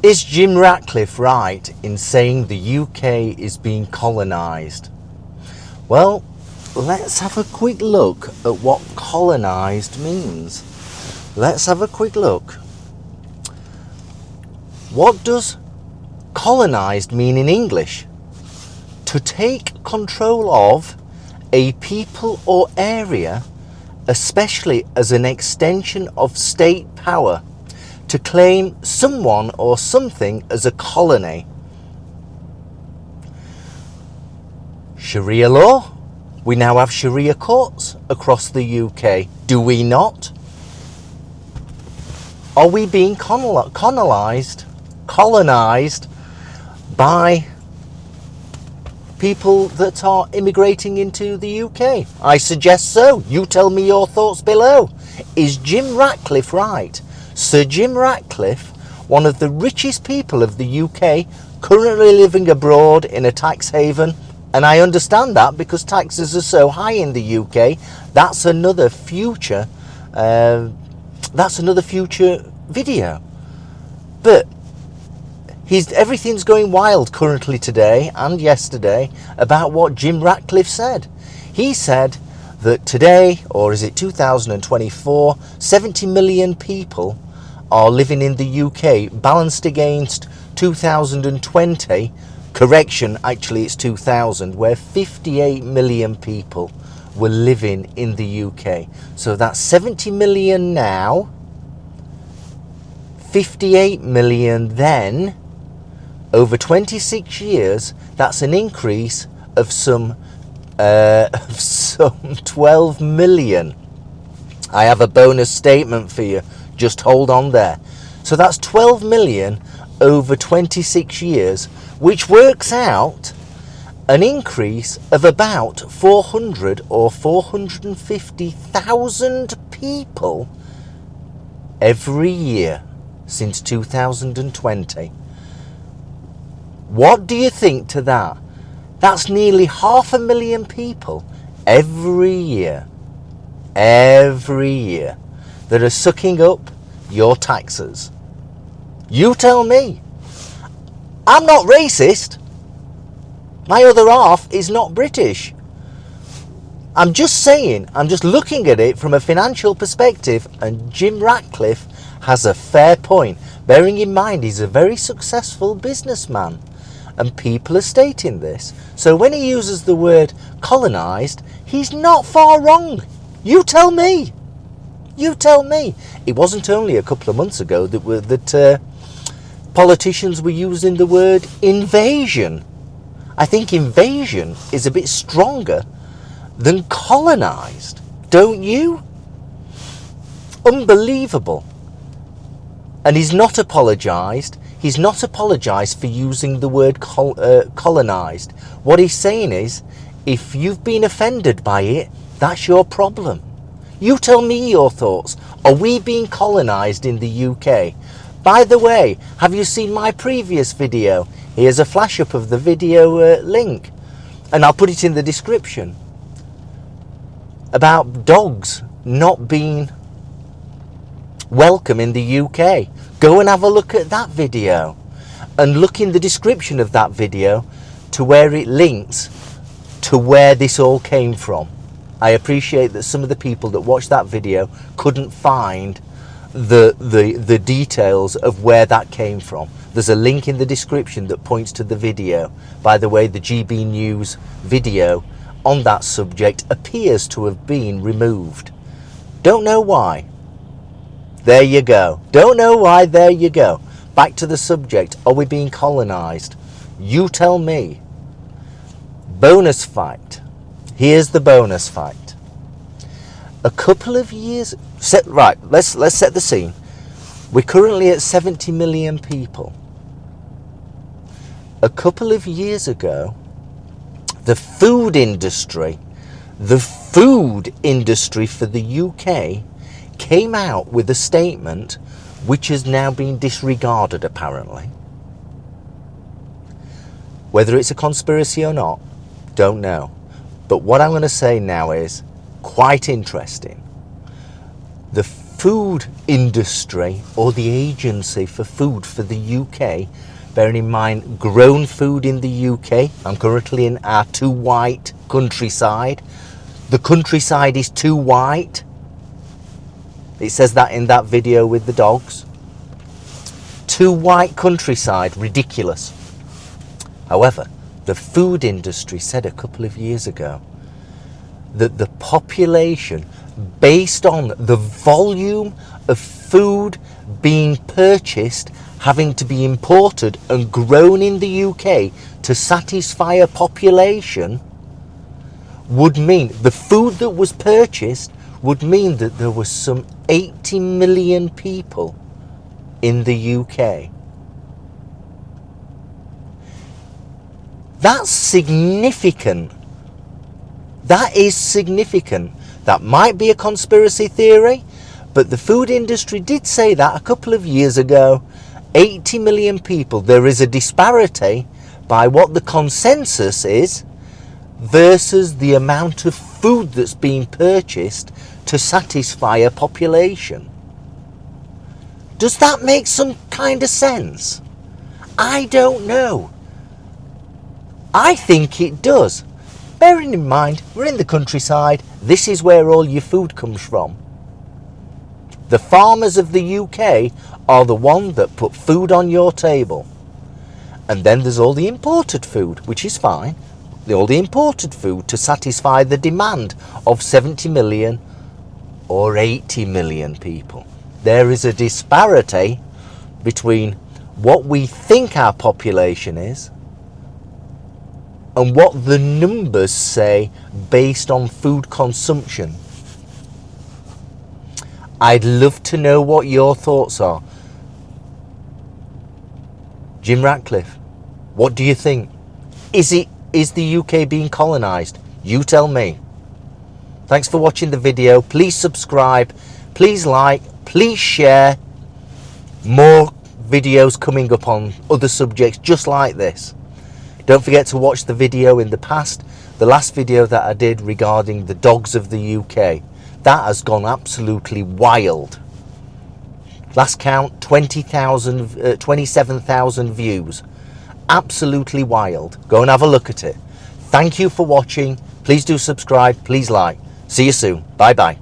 Is Jim Ratcliffe right in saying the UK is being colonised? Well, let's have a quick look at what colonised means. Let's have a quick look. What does colonised mean in English? To take control of a people or area, especially as an extension of state power, to claim someone or something as a colony. Sharia law. We now have Sharia courts across the UK, do we not? Are we being colonised by people that are immigrating into the UK? I suggest so. You tell me your thoughts below. Is Jim Ratcliffe right? Sir Jim Ratcliffe, one of the richest people of the UK, currently living abroad in a tax haven, and I understand that because taxes are so high in the UK. That's another future video. But everything's going wild currently today and yesterday about what Jim Ratcliffe said. He said that today, or is it 2024, 70 million people are living in the UK, balanced against 2020, correction, actually it's 2000, where 58 million people were living in the UK. So that's 70 million now, 58 million then. Over 26 years, that's an increase of some 12 million. I have a bonus statement for you. Just hold on there. So that's 12 million over 26 years, which works out an increase of about 400 or 450,000 people every year since 2020. What do you think to that? That's nearly 500,000 people every year that are sucking up your taxes. You tell me. I'm not racist. My other half is not British. I'm just saying, I'm just looking at it from a financial perspective, and Jim Ratcliffe has a fair point, bearing in mind he's a very successful businessman. And people are stating this. So when he uses the word colonised, he's not far wrong. You tell me. You tell me. It wasn't only a couple of months ago that politicians were using the word invasion. I think invasion is a bit stronger than colonised. Don't you? Unbelievable. And he's not apologised. He's not apologised for using the word colonised. What he's saying is, if you've been offended by it, that's your problem. You tell me your thoughts. Are we being colonised in the UK? By the way, have you seen my previous video? Here's a flash up of the video link, and I'll put it in the description, about dogs not being welcome in the UK. Go and have a look at that video, and look in the description of that video to where it links to where this all came from. I appreciate that some of the people that watched that video couldn't find the details of where that came from. There's a link in the description that points to the video. By the way, the GB News video on that subject appears to have been removed. Don't know why. There you go. Don't know why. There you go. Back to the subject. Are we being colonised? You tell me. Bonus fact. Here's the bonus fact. A couple of years... let's set the scene. We're currently at 70 million people. A couple of years ago, the food industry for the UK came out with a statement which has now been disregarded, apparently. Whether it's a conspiracy or not, don't know. But what I'm going to say now is quite interesting. The food industry, or the agency for food for the UK, bearing in mind grown food in the UK, I'm currently in our too white countryside. The countryside is too white. It says that in that video with the dogs. Too white countryside, ridiculous. However, the food industry said a couple of years ago that the population, based on the volume of food being purchased, having to be imported and grown in the UK to satisfy a population, would mean the food that was purchased would mean that there was some 80 million people in the UK. That's significant. That is significant. That might be a conspiracy theory, but the food industry did say that a couple of years ago. 80 million people. There is a disparity by what the consensus is versus the amount of food that's being purchased to satisfy a population. Does that make some kind of sense? I don't know. I think it does. Bearing in mind, we're in the countryside. This is where all your food comes from. The farmers of the UK are the ones that put food on your table. And then there's all the imported food, which is fine. All the imported food to satisfy the demand of 70 million or 80 million people. There is a disparity between what we think our population is and what the numbers say based on food consumption. I'd love to know what your thoughts are. Jim Ratcliffe, what do you think? Is the UK being colonised? You tell me. Thanks for watching the video. Please subscribe, please like, please share. More videos coming up on other subjects just like this. Don't forget to watch the video in the past, the last video that I did regarding the dogs of the UK. That has gone absolutely wild. Last count, 27,000 views. Absolutely wild. Go and have a look at it. Thank you for watching. Please do subscribe. Please like. See you soon. Bye bye.